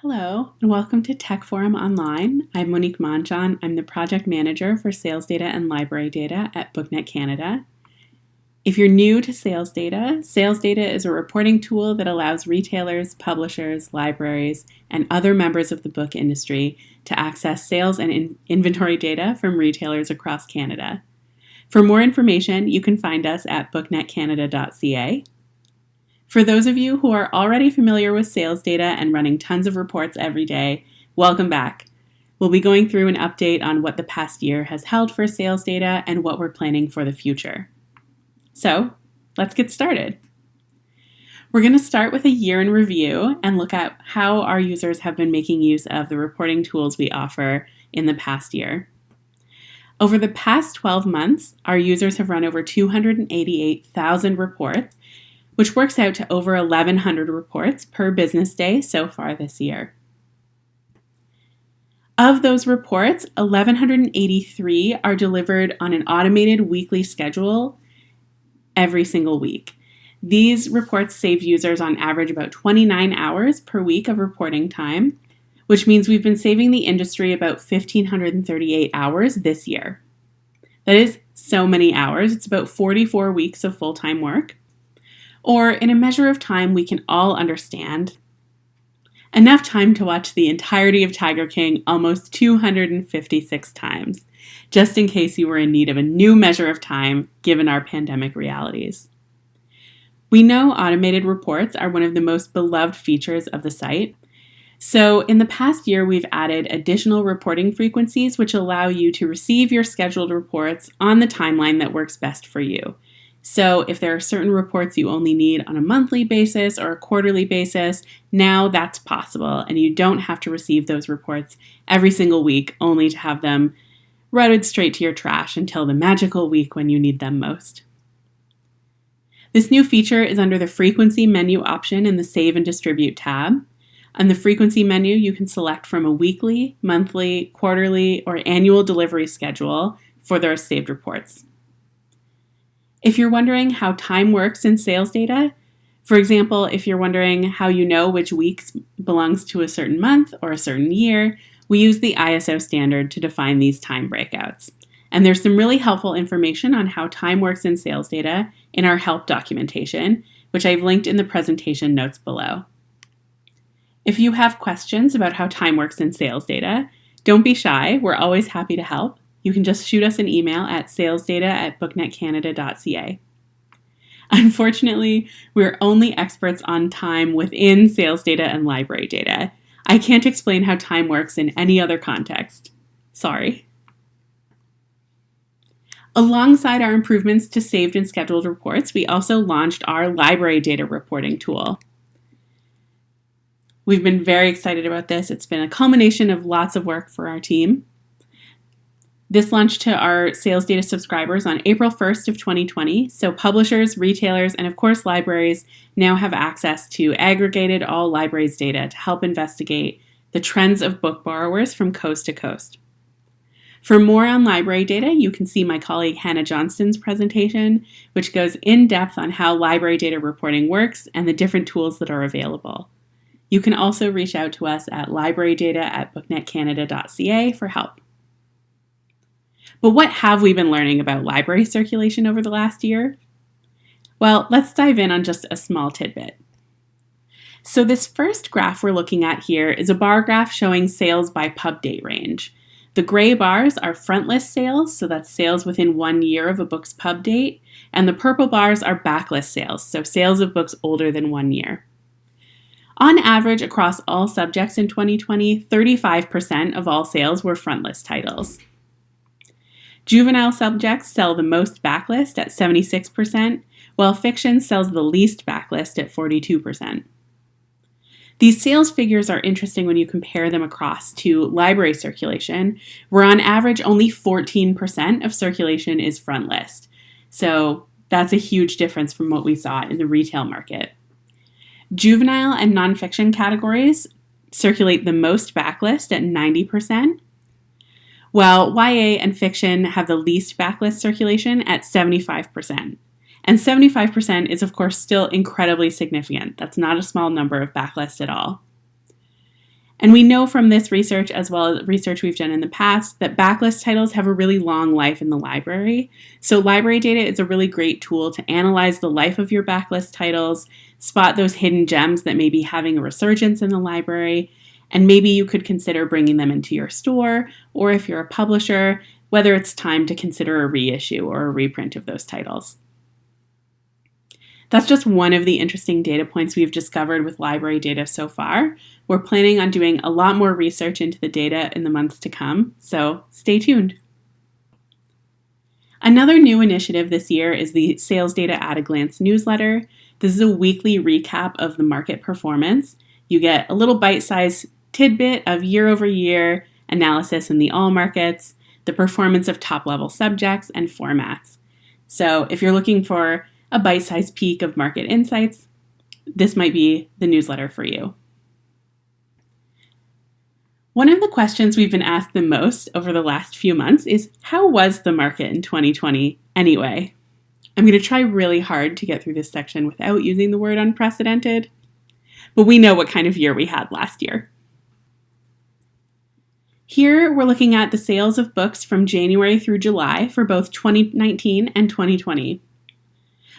Hello, and welcome to Tech Forum Online. I'm Monique Mongeon. I'm the project manager for SalesData and library data at BookNet Canada. If you're new to SalesData, SalesData is a reporting tool that allows retailers, publishers, libraries, and other members of the book industry to access sales and inventory data from retailers across Canada. For more information, you can find us at booknetcanada.ca. For those of you who are already familiar with SalesData and running tons of reports every day, welcome back. We'll be going through an update on what the past year has held for SalesData and what we're planning for the future. So, let's get started. We're going to start with a year in review and look at how our users have been making use of the reporting tools we offer in the past year. Over the past 12 months, our users have run over 288,000 reports, which works out to over 1,100 reports per business day so far this year. Of those reports, 1,183 are delivered on an automated weekly schedule every single week. These reports save users on average about 29 hours per week of reporting time, which means we've been saving the industry about 1,538 hours this year. That is so many hours. It's about 44 weeks of full-time work. Or, in a measure of time we can all understand, enough time to watch the entirety of Tiger King almost 256 times, just in case you were in need of a new measure of time given our pandemic realities. We know automated reports are one of the most beloved features of the site. So in the past year, we've added additional reporting frequencies which allow you to receive your scheduled reports on the timeline that works best for you. So if there are certain reports you only need on a monthly basis or a quarterly basis, now that's possible, and you don't have to receive those reports every single week only to have them routed straight to your trash until the magical week when you need them most. This new feature is under the Frequency menu option in the Save and Distribute tab. On the Frequency menu, you can select from a weekly, monthly, quarterly, or annual delivery schedule for those saved reports. If you're wondering how time works in SalesData, for example, if you're wondering how you know which week belongs to a certain month or a certain year, we use the ISO standard to define these time breakouts. And there's some really helpful information on how time works in SalesData in our help documentation, which I've linked in the presentation notes below. If you have questions about how time works in SalesData, don't be shy. We're always happy to help. You can just shoot us an email at salesdata@booknetcanada.ca. Unfortunately, we're only experts on time within SalesData and library data. I can't explain how time works in any other context. Sorry. Alongside our improvements to saved and scheduled reports, we also launched our library data reporting tool. We've been very excited about this. It's been a culmination of lots of work for our team. This launched to our SalesData subscribers on April 1st of 2020, so publishers, retailers, and of course libraries now have access to aggregated all libraries data to help investigate the trends of book borrowers from coast to coast. For more on library data, you can see my colleague Hannah Johnston's presentation, which goes in depth on how library data reporting works and the different tools that are available. You can also reach out to us at librarydata@booknetcanada.ca for help. But what have we been learning about library circulation over the last year? Well, let's dive in on just a small tidbit. So this first graph we're looking at here is a bar graph showing sales by pub date range. The gray bars are frontlist sales, so that's sales within 1 year of a book's pub date, and the purple bars are backlist sales, so sales of books older than 1 year. On average, across all subjects in 2020, 35% of all sales were frontlist titles. Juvenile subjects sell the most backlist at 76%, while fiction sells the least backlist at 42%. These sales figures are interesting when you compare them across to library circulation, where on average only 14% of circulation is frontlist. So that's a huge difference from what we saw in the retail market. Juvenile and nonfiction categories circulate the most backlist at 90%, while YA and fiction have the least backlist circulation at 75%. And 75% is, of course, still incredibly significant. That's not a small number of backlists at all. And we know from this research, as well as research we've done in the past, that backlist titles have a really long life in the library. So library data is a really great tool to analyze the life of your backlist titles, spot those hidden gems that may be having a resurgence in the library, and maybe you could consider bringing them into your store, or if you're a publisher, whether it's time to consider a reissue or a reprint of those titles. That's just one of the interesting data points we've discovered with library data so far. We're planning on doing a lot more research into the data in the months to come, so stay tuned. Another new initiative this year is the SalesData at a Glance newsletter. This is a weekly recap of the market performance. You get a little bite-sized tidbit of year-over-year analysis in the all markets, the performance of top-level subjects, and formats. So if you're looking for a bite-sized peek of market insights, this might be the newsletter for you. One of the questions we've been asked the most over the last few months is, how was the market in 2020 anyway? I'm going to try really hard to get through this section without using the word unprecedented, but we know what kind of year we had last year. Here we're looking at the sales of books from January through July for both 2019 and 2020.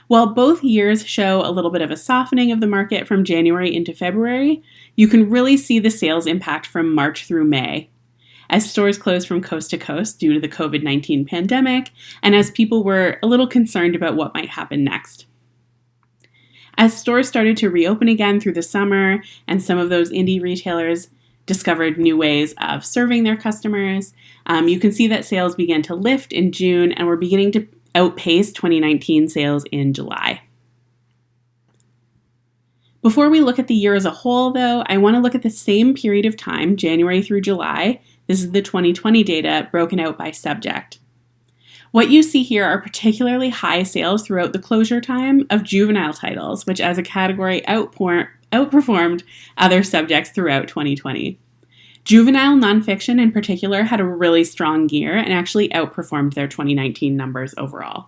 While both years show a little bit of a softening of the market from January into February, you can really see the sales impact from March through May, as stores closed from coast to coast due to the COVID-19 pandemic, and as people were a little concerned about what might happen next. As stores started to reopen again through the summer, and some of those indie retailers discovered new ways of serving their customers, you can see that sales began to lift in June, and we're beginning to outpace 2019 sales in July. Before we look at the year as a whole, though, I want to look at the same period of time, January through July. This is the 2020 data broken out by subject. What you see here are particularly high sales throughout the closure time of juvenile titles, which as a category outperformed other subjects throughout 2020. Juvenile nonfiction in particular had a really strong year and actually outperformed their 2019 numbers overall.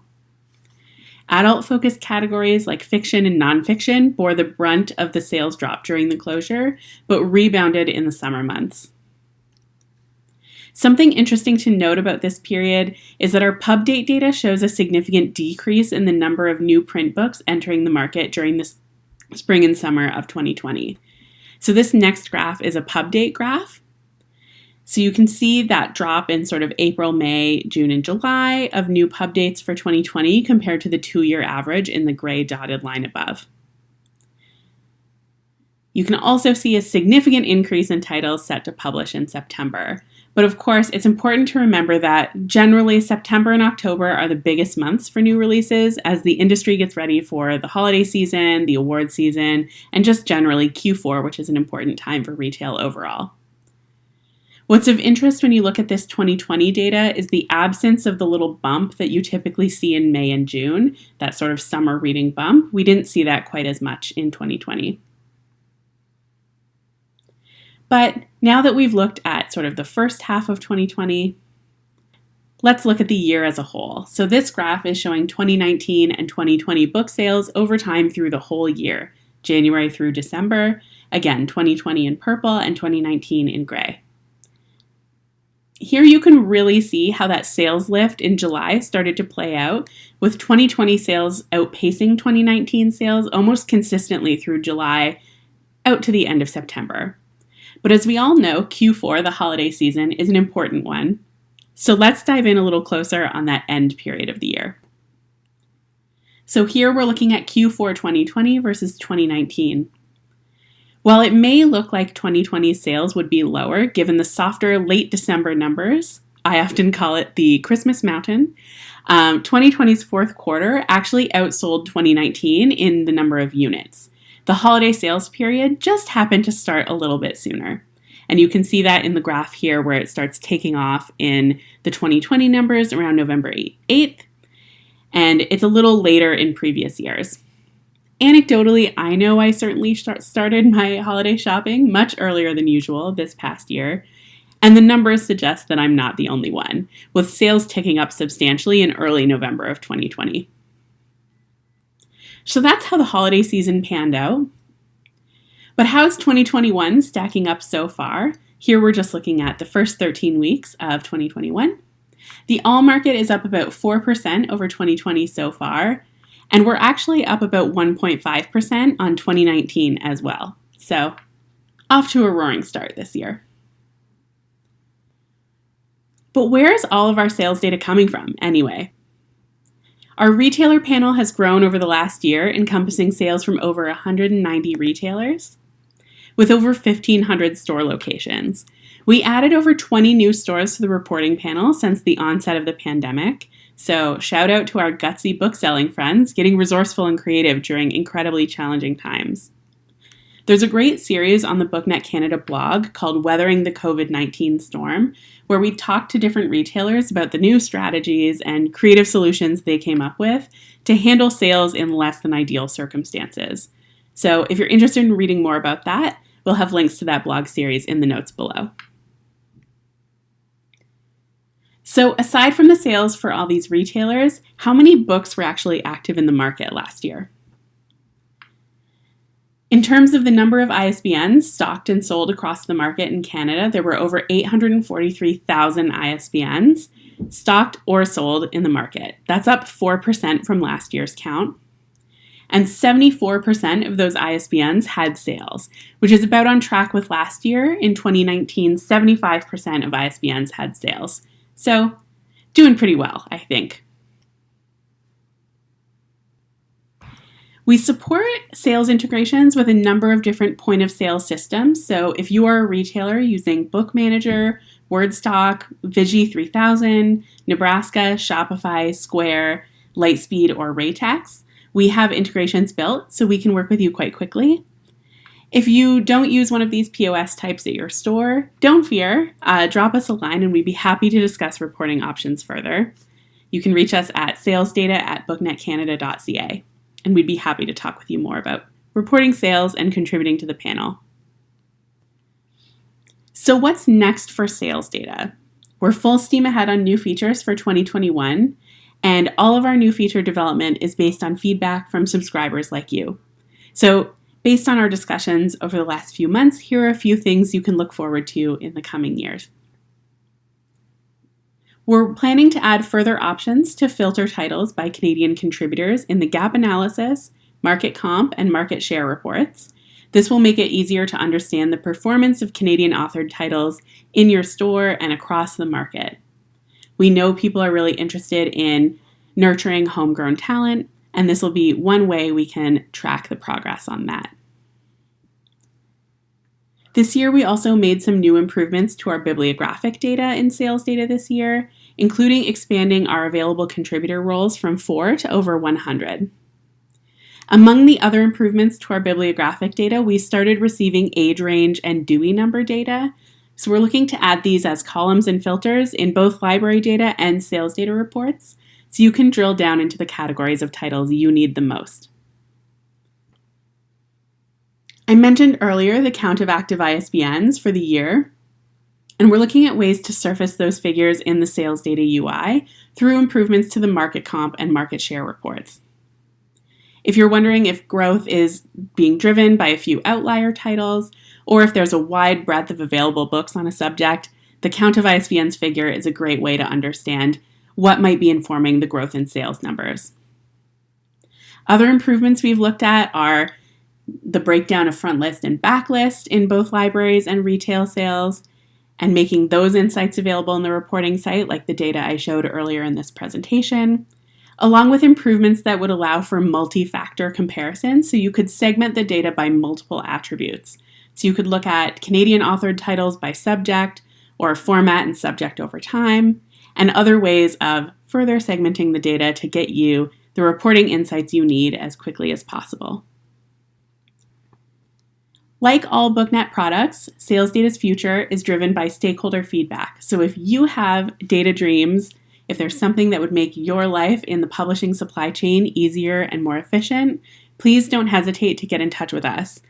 Adult-focused categories like fiction and nonfiction bore the brunt of the sales drop during the closure, but rebounded in the summer months. Something interesting to note about this period is that our pub date data shows a significant decrease in the number of new print books entering the market during the spring and summer of 2020. So this next graph is a pub date graph. So you can see that drop in sort of April, May, June, and July of new pub dates for 2020 compared to the 2-year average in the gray dotted line above. You can also see a significant increase in titles set to publish in September. But of course, it's important to remember that generally September and October are the biggest months for new releases as the industry gets ready for the holiday season, the award season, and just generally Q4, which is an important time for retail overall. What's of interest when you look at this 2020 data is the absence of the little bump that you typically see in May and June, that sort of summer reading bump. We didn't see that quite as much in 2020. But now that we've looked at sort of the first half of 2020, let's look at the year as a whole. So this graph is showing 2019 and 2020 book sales over time through the whole year, January through December. Again, 2020 in purple and 2019 in gray. Here you can really see how that sales lift in July started to play out, with 2020 sales outpacing 2019 sales almost consistently through July out to the end of September. But as we all know, Q4, the holiday season, is an important one. So let's dive in a little closer on that end period of the year. So here we're looking at Q4 2020 versus 2019. While it may look like 2020 sales would be lower given the softer late December numbers, I often call it the Christmas mountain, 2020's fourth quarter actually outsold 2019 in the number of units. The holiday sales period just happened to start a little bit sooner. And you can see that in the graph here where it starts taking off in the 2020 numbers around November 8th, and it's a little later in previous years. Anecdotally, I know I certainly started my holiday shopping much earlier than usual this past year, and the numbers suggest that I'm not the only one, with sales ticking up substantially in early November of 2020. So that's how the holiday season panned out. But how's 2021 stacking up so far? Here we're just looking at the first 13 weeks of 2021. The all market is up about 4% over 2020 so far, and we're actually up about 1.5% on 2019 as well. So, off to a roaring start this year. But where is all of our sales data coming from anyway? Our retailer panel has grown over the last year, encompassing sales from over 190 retailers with over 1,500 store locations. We added over 20 new stores to the reporting panel since the onset of the pandemic. So shout out to our gutsy book-selling friends getting resourceful and creative during incredibly challenging times. There's a great series on the BookNet Canada blog called Weathering the COVID-19 Storm, where we talk to different retailers about the new strategies and creative solutions they came up with to handle sales in less than ideal circumstances. So if you're interested in reading more about that, we'll have links to that blog series in the notes below. So aside from the sales for all these retailers, how many books were actually active in the market last year? In terms of the number of ISBNs stocked and sold across the market in Canada, there were over 843,000 ISBNs stocked or sold in the market. That's up 4% from last year's count. And 74% of those ISBNs had sales, which is about on track with last year. In 2019, 75% of ISBNs had sales. So, doing pretty well, I think. We support sales integrations with a number of different point of sale systems. So if you are a retailer using Book Manager, WordStock, Vigi 3000, Nebraska, Shopify, Square, Lightspeed, or Raytex, we have integrations built so we can work with you quite quickly. If you don't use one of these POS types at your store, don't fear. Drop us a line and we'd be happy to discuss reporting options further. You can reach us at salesdata@booknetcanada.ca. And we'd be happy to talk with you more about reporting sales and contributing to the panel. So what's next for SalesData? We're full steam ahead on new features for 2021, and all of our new feature development is based on feedback from subscribers like you. So based on our discussions over the last few months, here are a few things you can look forward to in the coming years. We're planning to add further options to filter titles by Canadian contributors in the gap analysis, market comp, and market share reports. This will make it easier to understand the performance of Canadian authored titles in your store and across the market. We know people are really interested in nurturing homegrown talent, and this will be one way we can track the progress on that. This year, we also made some new improvements to our bibliographic data in SalesData this year, including expanding our available contributor roles from 4 to over 100. Among the other improvements to our bibliographic data, we started receiving age range and Dewey number data. So we're looking to add these as columns and filters in both library data and SalesData reports, so you can drill down into the categories of titles you need the most. I mentioned earlier the count of active ISBNs for the year, and we're looking at ways to surface those figures in the SalesData UI through improvements to the market comp and market share reports. If you're wondering if growth is being driven by a few outlier titles, or if there's a wide breadth of available books on a subject, the count of ISBNs figure is a great way to understand what might be informing the growth in sales numbers. Other improvements we've looked at are the breakdown of front list and back list in both libraries and retail sales, and making those insights available in the reporting site, like the data I showed earlier in this presentation, along with improvements that would allow for multi-factor comparison, so you could segment the data by multiple attributes. So you could look at Canadian authored titles by subject, or format and subject over time, and other ways of further segmenting the data to get you the reporting insights you need as quickly as possible. Like all BookNet products, SalesData's future is driven by stakeholder feedback. So if you have data dreams, if there's something that would make your life in the publishing supply chain easier and more efficient, please don't hesitate to get in touch with us.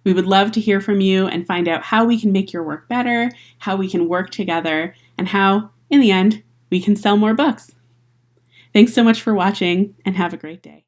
We would love to hear from you and find out how we can make your work better, how we can work together, and how, in the end, we can sell more books. Thanks so much for watching, and have a great day.